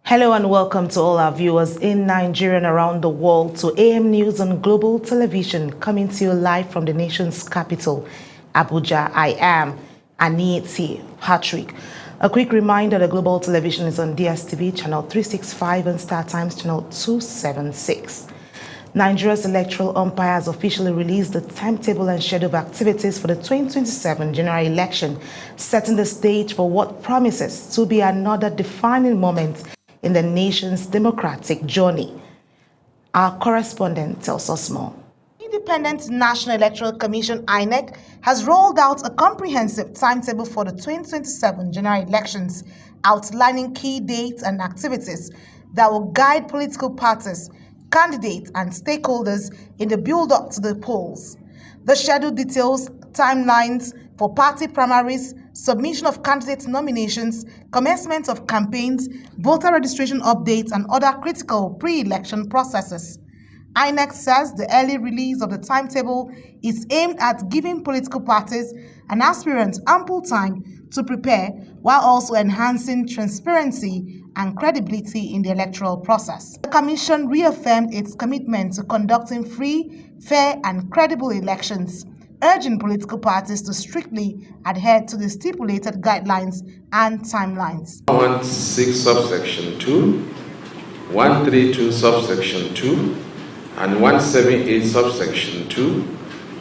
Hello and welcome to all our viewers in Nigeria and around the world to AM News on Global Television, coming to you live from the nation's capital, Abuja. I am Aniti Patrick. A quick reminder, the Global Television is on DSTV channel 365 and Star Times channel 276. Nigeria's electoral umpire has officially released the timetable and schedule of activities for the 2027 general election, setting the stage for what promises to be another defining moment in the nation's democratic journey. Our correspondent tells us more. Independent National Electoral Commission (INEC) has rolled out a comprehensive timetable for the 2027 general elections, outlining key dates and activities that will guide political parties, candidates and stakeholders in the build-up to the polls. The schedule details timelines for party primaries, submission of candidate nominations, commencement of campaigns, voter registration updates, and other critical pre-election processes. INEC says the early release of the timetable is aimed at giving political parties and aspirants ample time to prepare, while also enhancing transparency and credibility in the electoral process. The Commission reaffirmed its commitment to conducting free, fair, and credible elections, urging political parties to strictly adhere to the stipulated guidelines and timelines. 116 subsection 2, 132 subsection 2, and 178 subsection 2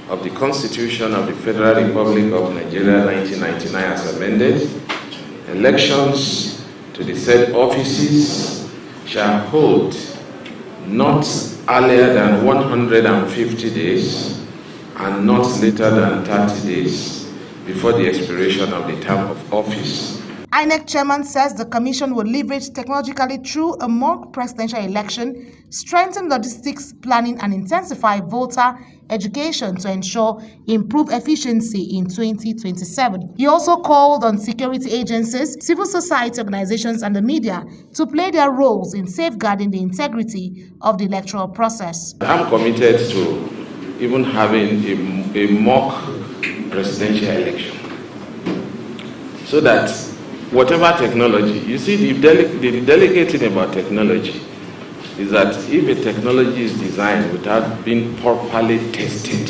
of the Constitution of the Federal Republic of Nigeria 1999 as amended, elections to the said offices shall hold not earlier than 150 days and not later than 30 days before the expiration of the term of office. INEC chairman says the commission will leverage technologically through a mock presidential election, strengthen logistics planning, and intensify voter education to ensure improved efficiency in 2027. He also called on security agencies, civil society organizations, and the media to play their roles in safeguarding the integrity of the electoral process. I'm committed to even having a mock presidential election, so that whatever technology, you see, the delicate thing about technology is that if a technology is designed without being properly tested.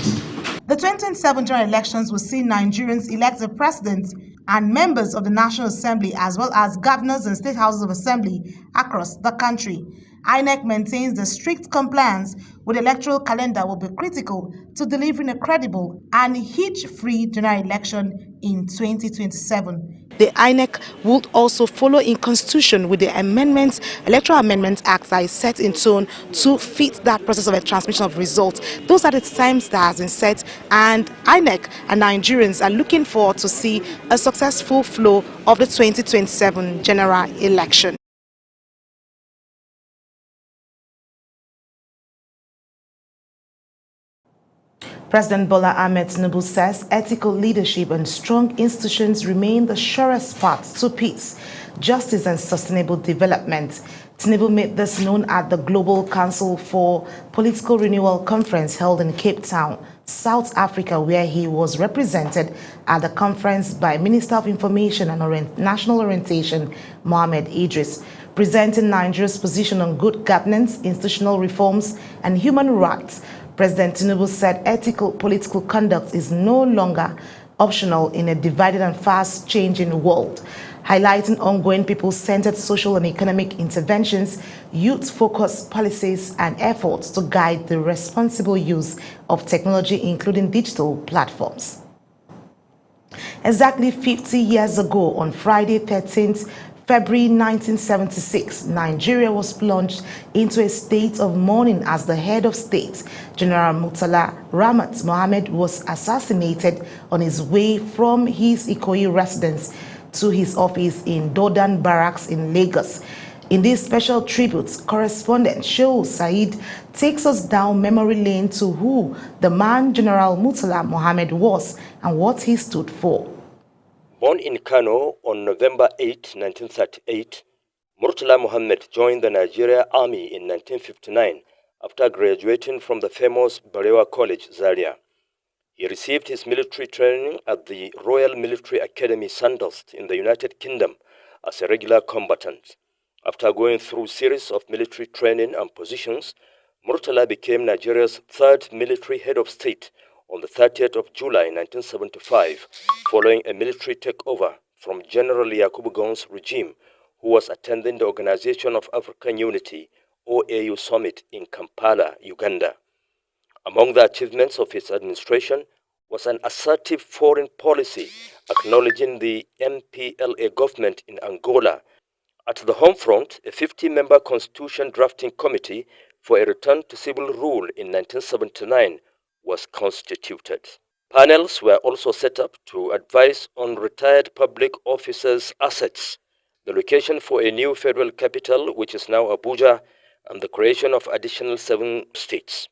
The 2027 general elections will see Nigerians elect the president and members of the National Assembly, as well as governors and state houses of assembly across the country. INEC maintains the strict compliance with the electoral calendar will be critical to delivering a credible and hitch-free general election in 2027. The INEC would also follow in constitution with the amendments, Electoral Amendment Act that is set in tone to fit that process of a transmission of results. Those are the times that has been set, and INEC and Nigerians are looking forward to see a successful flow of the 2027 general election. President Bola Ahmed Tinubu says ethical leadership and strong institutions remain the surest path to peace, justice, and sustainable development. Tinubu made this known at the Global Council for Political Renewal Conference held in Cape Town, South Africa, where he was represented at the conference by Minister of Information and National Orientation, Mohammed Idris. Presenting Nigeria's position on good governance, institutional reforms, and human rights, President Tinubu said ethical political conduct is no longer optional in a divided and fast-changing world, highlighting ongoing people-centered social and economic interventions, youth-focused policies, and efforts to guide the responsible use of technology, including digital platforms. Exactly 50 years ago, on Friday, 13th February 1976, Nigeria was plunged into a state of mourning as the head of state, General Murtala Ramat Mohammed, was assassinated on his way from his Ikoyi residence to his office in Dodan Barracks in Lagos. In this special tribute, correspondent Shehu Said takes us down memory lane to who the man General Murtala Mohammed was and what he stood for. Born in Kano on November 8, 1938, Murtala Mohammed joined the Nigeria Army in 1959 after graduating from the famous Barewa College, Zaria. He received his military training at the Royal Military Academy, Sandhurst in the United Kingdom as a regular combatant. After going through a series of military training and positions, Murtala became Nigeria's third military head of state on the 30th of July 1975, following a military takeover from General Yakubu Gowon's regime, who was attending the Organization of African Unity, OAU Summit in Kampala, Uganda. Among the achievements of his administration was an assertive foreign policy acknowledging the MPLA government in Angola. At the home front, a 50-member constitution drafting committee for a return to civil rule in 1979 was constituted. Panels were also set up to advise on retired public officers' assets, the location for a new federal capital, which is now Abuja, and the creation of additional 7 states.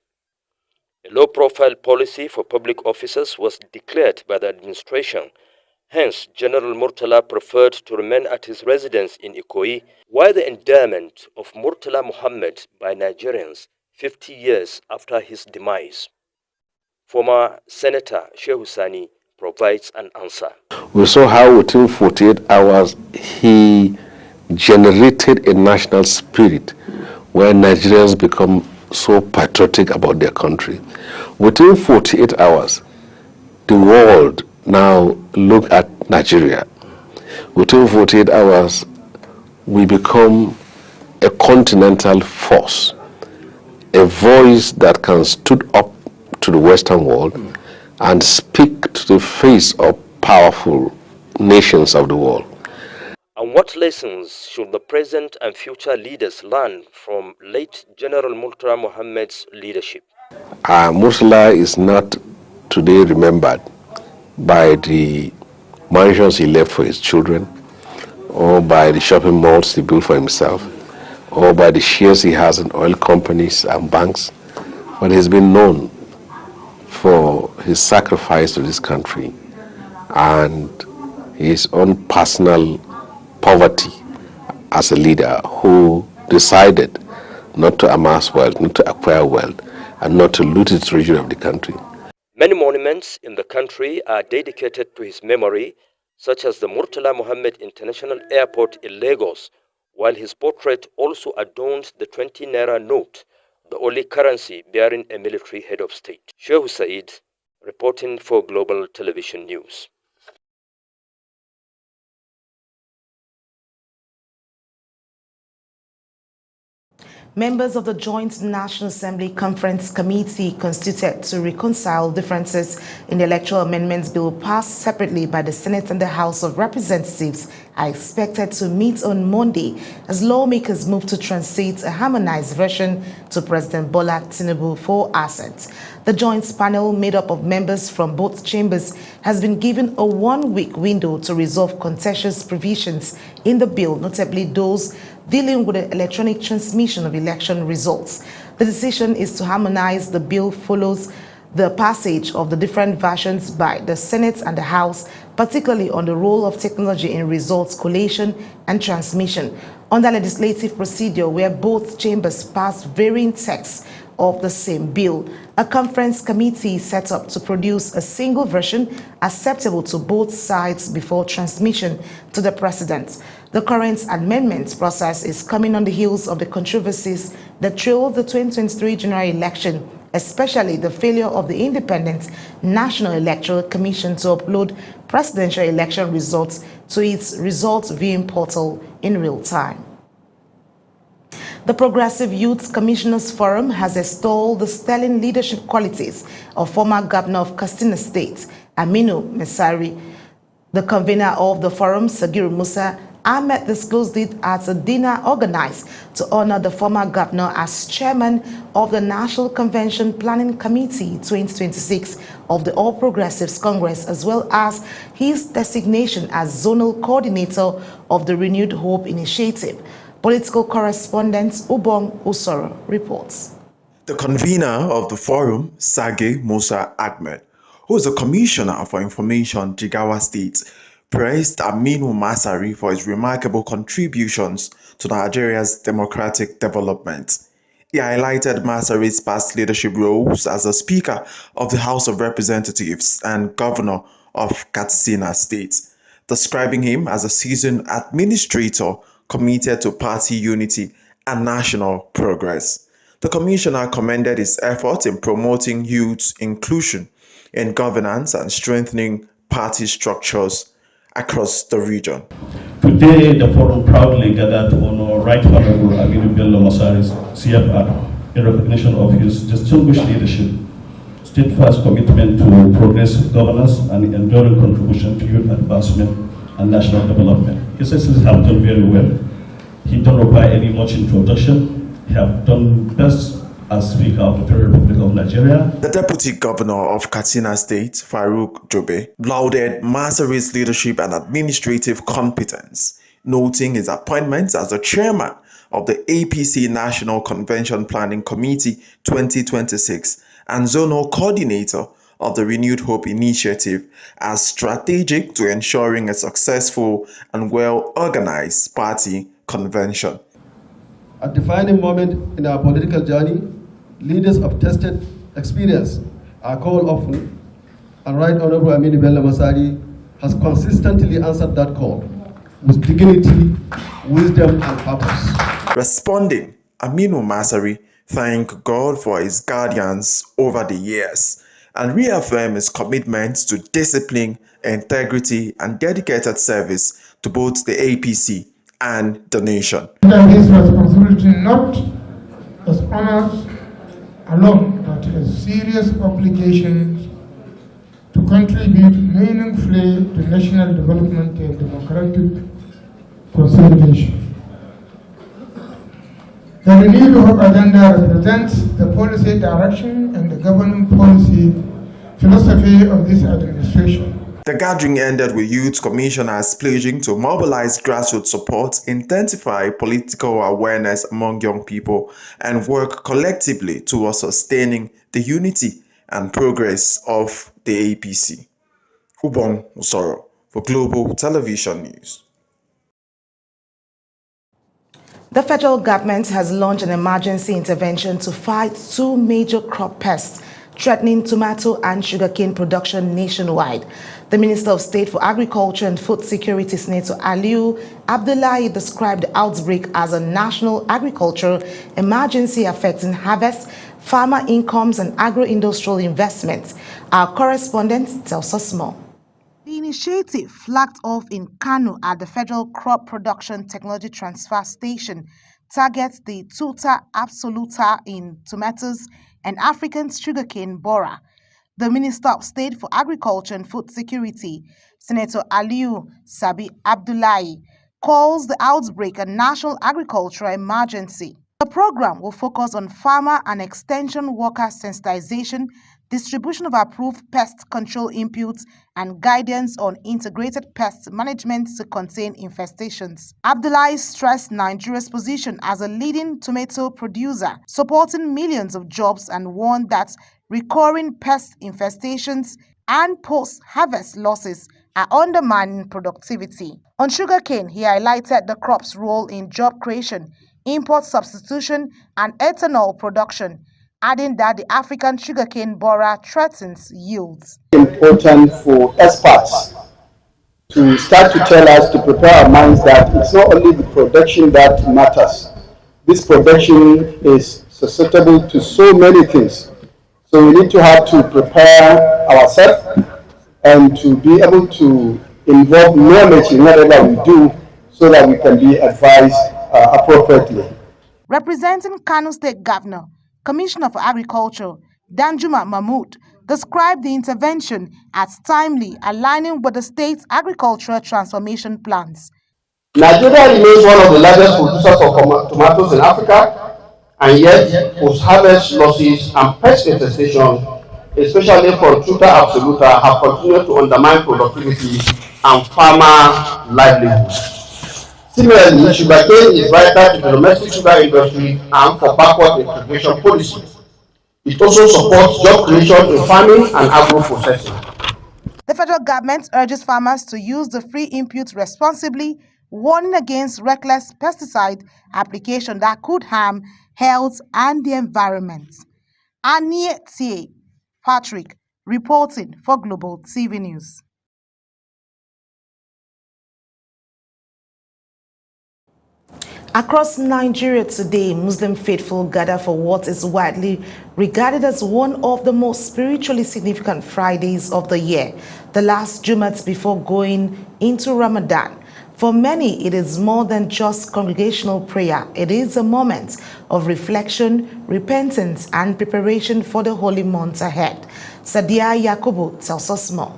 A low-profile policy for public officers was declared by the administration. Hence, General Murtala preferred to remain at his residence in Ikoyi, while the endearment of Murtala Muhammad by Nigerians 50 years after his demise. Former Senator Shehu Sani provides an answer. We saw how within 48 hours he generated a national spirit where Nigerians become so patriotic about their country. Within 48 hours, the world now look at Nigeria. Within 48 hours, we become a continental force, a voice that can stood up to the Western world and speak to the face of powerful nations of the world. And what lessons should the present and future leaders learn from late General Murtala Muhammad's leadership? Murtala is not today remembered by the mansions he left for his children, or by the shopping malls he built for himself, or by the shares he has in oil companies and banks, but he's been known for his sacrifice to this country and his own personal poverty as a leader who decided not to amass wealth, not to acquire wealth, and not to loot the treasury of the country. Many monuments in the country are dedicated to his memory, such as the Murtala Muhammad International Airport in Lagos, while his portrait also adorns the 20 Naira note, the only currency bearing a military head of state. Shehu Said, reporting for Global Television News. Members of the Joint National Assembly Conference Committee constituted to reconcile differences in the Electoral Amendments Bill passed separately by the Senate and the House of Representatives are expected to meet on Monday as lawmakers move to translate a harmonized version to President Bola Tinubu for assent. The joint panel, made up of members from both chambers, has been given a one-week window to resolve contentious provisions in the bill, notably those dealing with the electronic transmission of election results. The decision is to harmonize the bill follows the passage of the different versions by the Senate and the House, particularly on the role of technology in results collation and transmission. Under legislative procedure where both chambers pass varying texts of the same bill, a conference committee is set up to produce a single version acceptable to both sides before transmission to the President. The current amendment process is coming on the heels of the controversies that trailed the 2023 general election, especially the failure of the Independent National Electoral Commission to upload presidential election results to its results viewing portal in real time. The Progressive Youth Commissioners Forum has extolled the sterling leadership qualities of former governor of Katsina State, Aminu Mesari. The convener of the forum, Sagiru Musa Ahmed, disclosed it at a dinner organized to honor the former governor as chairman of the National Convention Planning Committee 2026 of the All Progressives Congress, as well as his designation as zonal coordinator of the Renewed Hope Initiative. Political correspondent Ubong Usoro reports. The convener of the forum, Sage Musa Ahmed, who is a commissioner for information, Jigawa State, praised Aminu Masari for his remarkable contributions to Nigeria's democratic development. He highlighted Masari's past leadership roles as a Speaker of the House of Representatives and Governor of Katsina State, describing him as a seasoned administrator committed to party unity and national progress. The commissioner commended his efforts in promoting youth inclusion in governance and strengthening party structures across the region. Today, the forum proudly gathered to honor Right Honorable Aminu Bello Masari, CFR, in recognition of his distinguished leadership, steadfast commitment to progressive governance, and enduring contribution to youth advancement and national development. His Excellency have done very well. He don't require any much introduction. He have done best as Speaker of the Federal Republic of Nigeria. The Deputy Governor of Katsina State, Farouk Jobe, lauded Masari's leadership and administrative competence, noting his appointment as the chairman of the APC National Convention Planning Committee 2026 and zonal coordinator of the Renewed Hope Initiative as strategic to ensuring a successful and well-organized party convention. A defining moment in our political journey, leaders of tested experience are called often, and Right Honorable Aminu Bello Masari has consistently answered that call with dignity, wisdom, and purpose. Responding, Aminu Masari thanked God for his guardians over the years and reaffirmed his commitment to discipline, integrity, and dedicated service to both the APC and the nation. Under his responsibility not as honors alone, but as serious obligations to contribute meaningfully to national development and democratic consolidation. The Renewed Hope agenda represents the policy direction and the governing policy philosophy of this administration. The gathering ended with youth commissioners pledging to mobilize grassroots support, intensify political awareness among young people, and work collectively towards sustaining the unity and progress of the APC. Ubong Usoro for Global Television News. The federal government has launched an emergency intervention to fight two major crop pests threatening tomato and sugarcane production nationwide. The Minister of State for Agriculture and Food Security, Senator Aliyu Abdullahi, described the outbreak as a national agricultural emergency affecting harvest, farmer incomes, and agro-industrial investments. Our correspondent tells us more. The initiative, flagged off in Kano at the Federal Crop Production Technology Transfer Station, targets the Tuta absoluta in tomatoes and African sugarcane borer. The Minister of State for Agriculture and Food Security, Senator Aliyu Sabi Abdullahi, calls the outbreak a national agricultural emergency. The program will focus on farmer and extension worker sensitization, distribution of approved pest control inputs, and guidance on integrated pest management to contain infestations. Abdullahi stressed Nigeria's position as a leading tomato producer, supporting millions of jobs, and warned that recurring pest infestations and post-harvest losses are undermining productivity. On sugarcane, he highlighted the crop's role in job creation, import substitution, and ethanol production, adding that the African sugarcane borer threatens yields. Important for experts to start to tell us, to prepare our minds that it's not only the production that matters. This production is susceptible to so many things. So we need to have to prepare ourselves and to be able to involve knowledge in whatever we do so that we can be advised appropriately. Representing Kano State Governor, Commissioner for Agriculture, Danjuma Mahmood, described the intervention as timely, aligning with the state's agricultural transformation plans. Nigeria remains one of the largest producers of tomatoes in Africa, and yet post-harvest losses and pest infestation, especially for Tuta absoluta, have continued to undermine productivity and farmer livelihoods. Similarly, sugarcane is vital to the domestic sugar industry and for backward integration policy. It also supports job creation in farming and agro-processing. The federal government urges farmers to use the free inputs responsibly, warning against reckless pesticide application that could harm health and the environment. Anie Patrick, reporting for Global TV News. Across Nigeria today, Muslim faithful gather for what is widely regarded as one of the most spiritually significant Fridays of the year, the last Jumat before going into Ramadan. For many, it is more than just congregational prayer. It is a moment of reflection, repentance, and preparation for the holy months ahead. Sadia Yakubu tells us more.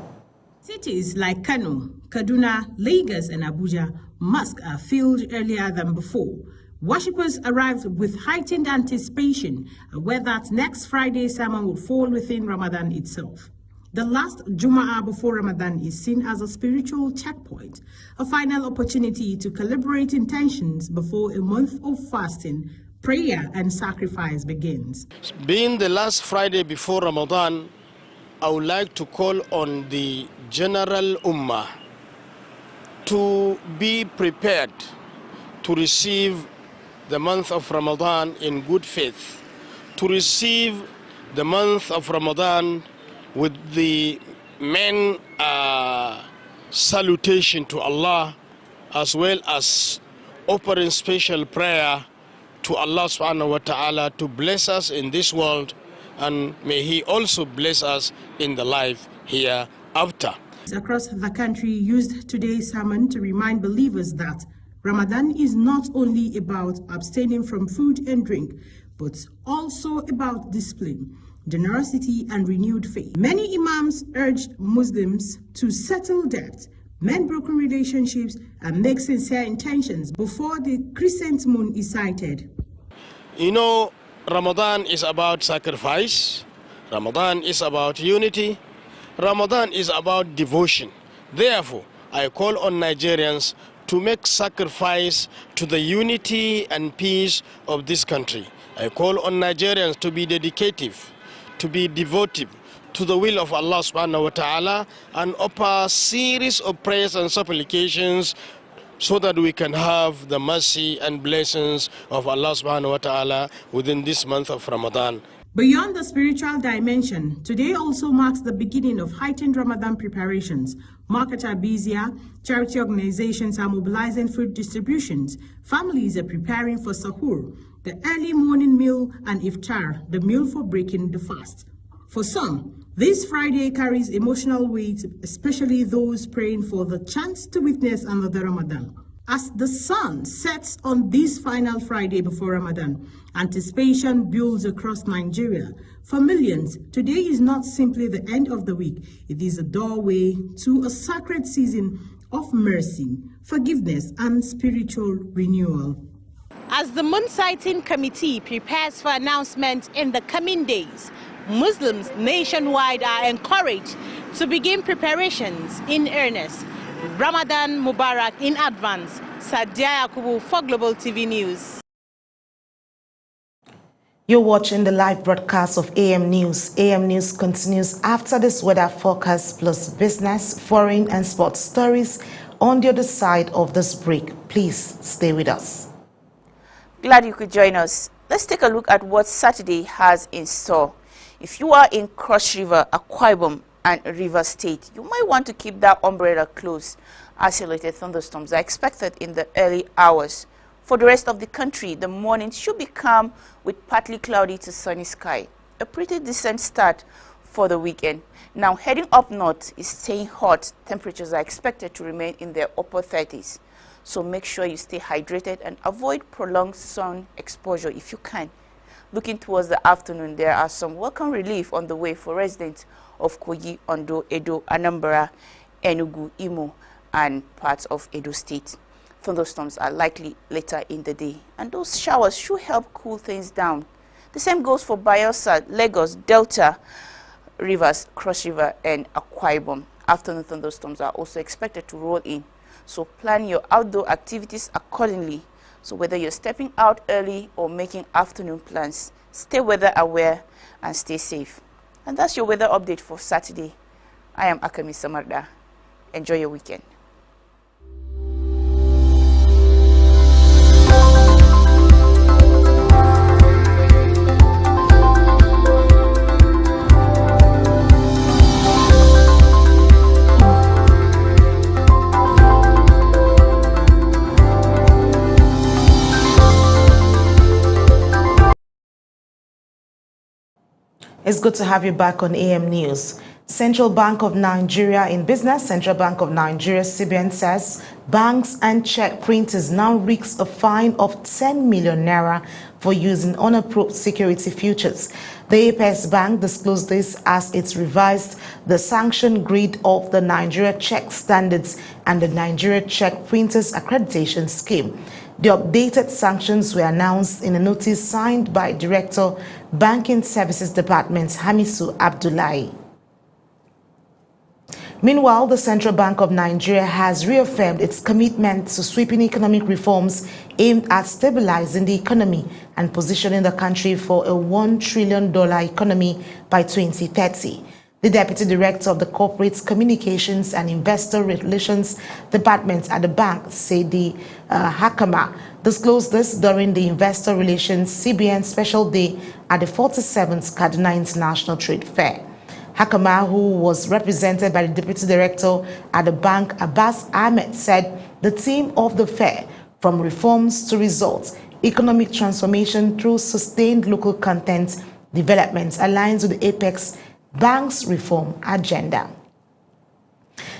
Cities like Kano, Kaduna, Lagos, and Abuja, mosques are filled earlier than before. Worshippers arrived with heightened anticipation, aware that next Friday's sermon would fall within Ramadan itself. The last Jum'ah before Ramadan is seen as a spiritual checkpoint, a final opportunity to calibrate intentions before a month of fasting, prayer, and sacrifice begins. Being the last Friday before Ramadan, I would like to call on the general Ummah to be prepared to receive the month of Ramadan in good faith, to receive the month of Ramadan with the main salutation to Allah, as well as offering special prayer to Allah subhanahu wa ta'ala to bless us in this world, and may He also bless us in the life hereafter. Across the country used today's sermon to remind believers that Ramadan is not only about abstaining from food and drink, but also about discipline, generosity, and renewed faith. Many imams urged Muslims to settle debt, mend broken relationships, and make sincere intentions before the crescent moon is sighted. You know, Ramadan is about sacrifice. Ramadan is about unity. Ramadan is about devotion. Therefore, I call on Nigerians to make sacrifice to the unity and peace of this country. I call on Nigerians to be dedicative, to be devotive to the will of Allah subhanahu wa ta'ala, and offer a series of prayers and supplications so that we can have the mercy and blessings of Allah subhanahu wa ta'ala within this month of Ramadan. Beyond the spiritual dimension, today also marks the beginning of heightened Ramadan preparations. Markets are busier, charity organizations are mobilizing food distributions, families are preparing for sahur, the early morning meal, and iftar, the meal for breaking the fast. For some, this Friday carries emotional weight, especially those praying for the chance to witness another Ramadan. As the sun sets on this final Friday before Ramadan, anticipation builds across Nigeria. For millions, today is not simply the end of the week. It is a doorway to a sacred season of mercy, forgiveness, and spiritual renewal. As the Moon Sighting Committee prepares for announcement in the coming days, Muslims nationwide are encouraged to begin preparations in earnest. Ramadan Mubarak in advance. Sadia Yakubu for Global TV News. You're watching the live broadcast of AM News. AM News continues after this weather forecast plus business, foreign and sports stories on the other side of this break. Please stay with us. Glad you could join us. Let's take a look at what Saturday has in store. If you are in Cross River, Akwa Ibom, and Rivers State, you might want to keep that umbrella close. Isolated thunderstorms are expected in the early hours. For the rest of the country, the morning should be calm with partly cloudy to sunny sky. A pretty decent start for the weekend. Now, heading up north is staying hot. Temperatures are expected to remain in their upper 30s. So make sure you stay hydrated and avoid prolonged sun exposure if you can. Looking towards the afternoon, there are some welcome relief on the way for residents of Kogi, Ondo, Edo, Anambra, Enugu, Imo, and parts of Edo State. Thunderstorms are likely later in the day, and those showers should help cool things down. The same goes for Bayelsa, Lagos, Delta, Rivers, Cross River, and Akwa Ibom. Afternoon thunderstorms are also expected to roll in, so plan your outdoor activities accordingly. So whether you're stepping out early or making afternoon plans, stay weather aware and stay safe. And that's your weather update for Saturday. I am Akami Samarda. Enjoy your weekend. It's good to have you back on AM News. Central Bank of Nigeria in business. Central Bank of Nigeria, CBN, says banks and check printers now risk a fine of 10 million naira for using unapproved security futures. The Apex Bank disclosed this as it revised the sanction grid of the Nigeria Check Standards and the Nigeria Check Printers Accreditation Scheme. The updated sanctions were announced in a notice signed by Director, Banking Services Department, Hamisu Abdullahi. Meanwhile, the Central Bank of Nigeria has reaffirmed its commitment to sweeping economic reforms aimed at stabilizing the economy and positioning the country for a $1 trillion economy by 2030. The Deputy Director of the Corporate Communications and Investor Relations Department at the bank, Sedi Hakama, disclosed this during the Investor Relations CBN Special Day at the 47th Kaduna International Trade Fair. Hakama, who was represented by the Deputy Director at the bank, Abbas Ahmed, said the theme of the fair, from reforms to results, economic transformation through sustained local content development, aligns with the Apex Bank's reform agenda.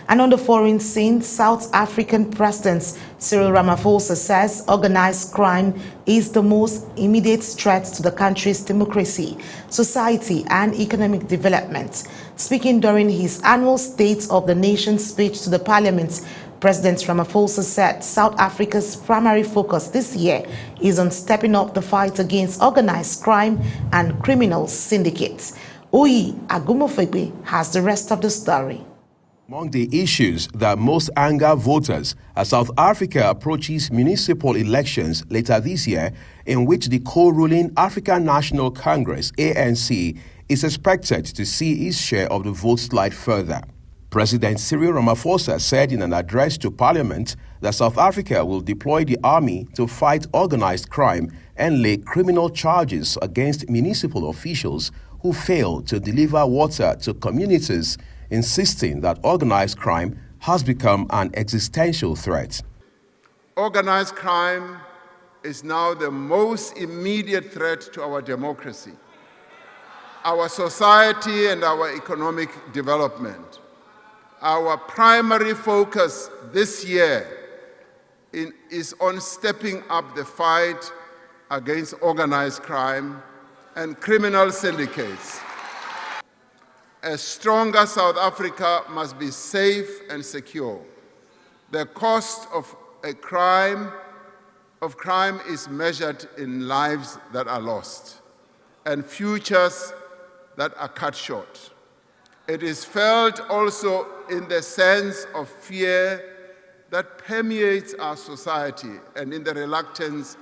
And on the foreign scene, South African President Cyril Ramaphosa says organized crime is the most immediate threat to the country's democracy, society, and economic development. Speaking during his annual State of the Nation speech to the Parliament, President Ramaphosa said South Africa's primary focus this year is on stepping up the fight against organized crime and criminal syndicates. Oyi Agumofegbe has the rest of the story. Among the issues that most anger voters as South Africa approaches municipal elections later this year, in which the co-ruling African National Congress, ANC, is expected to see its share of the vote slide further. President Cyril Ramaphosa said in an address to Parliament that South Africa will deploy the army to fight organized crime and lay criminal charges against municipal officials who fail to deliver water to communities, insisting that organized crime has become an existential threat. Organized crime is now the most immediate threat to our democracy, our society, and our economic development. Our primary focus this year is on stepping up the fight against organized crime and criminal syndicates. A stronger South Africa must be safe and secure. The cost of crime is measured in lives that are lost and futures that are cut short. It is felt also in the sense of fear that permeates our society and in the reluctance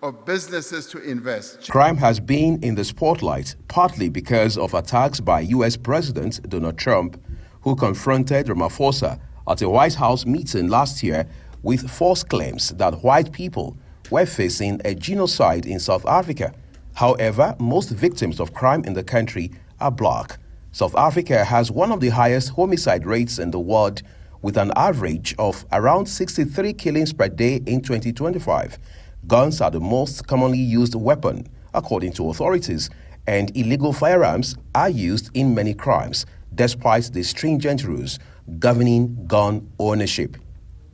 of businesses to invest. Crime has been in the spotlight partly because of attacks by U.S. President Donald Trump, who confronted Ramaphosa at a White House meeting last year with false claims that white people were facing a genocide in South Africa. However, most victims of crime in the country are black. South Africa has one of the highest homicide rates in the world, with an average of around 63 killings per day in 2025. Guns are the most commonly used weapon, according to authorities, and illegal firearms are used in many crimes, despite the stringent rules governing gun ownership.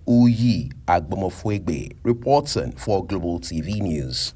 Oyi Agbomofuegbe, reporting for Global TV News.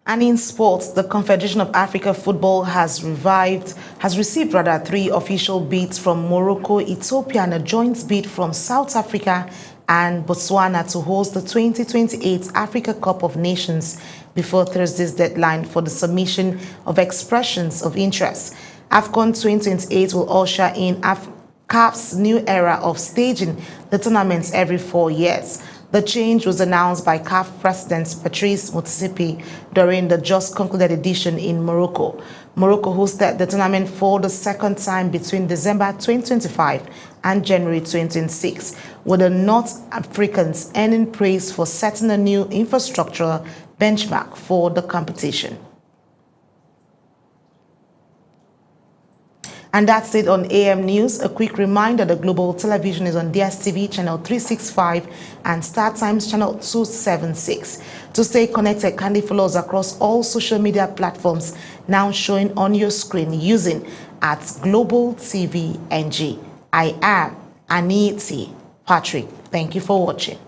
And in sports, the Confederation of Africa Football has received 3 official bids from Morocco, Ethiopia, and a joint bid from South Africa and Botswana to host the 2028 Africa Cup of Nations before Thursday's deadline for the submission of expressions of interest. AFCON 2028 will usher in CAF's new era of staging the tournaments every 4 years. The change was announced by CAF President Patrice Motsepe during the just concluded edition in Morocco. Morocco hosted the tournament for the second time between December 2025 and January 2026, with the North Africans earning praise for setting a new infrastructural benchmark for the competition. And that's it on AM News. A quick reminder, the Global Television is on DSTV channel 365 and StarTimes channel 276. To stay connected, kindly follow us across all social media platforms now showing on your screen using @Global TV NG. I am Aniti Patrick. Thank you for watching.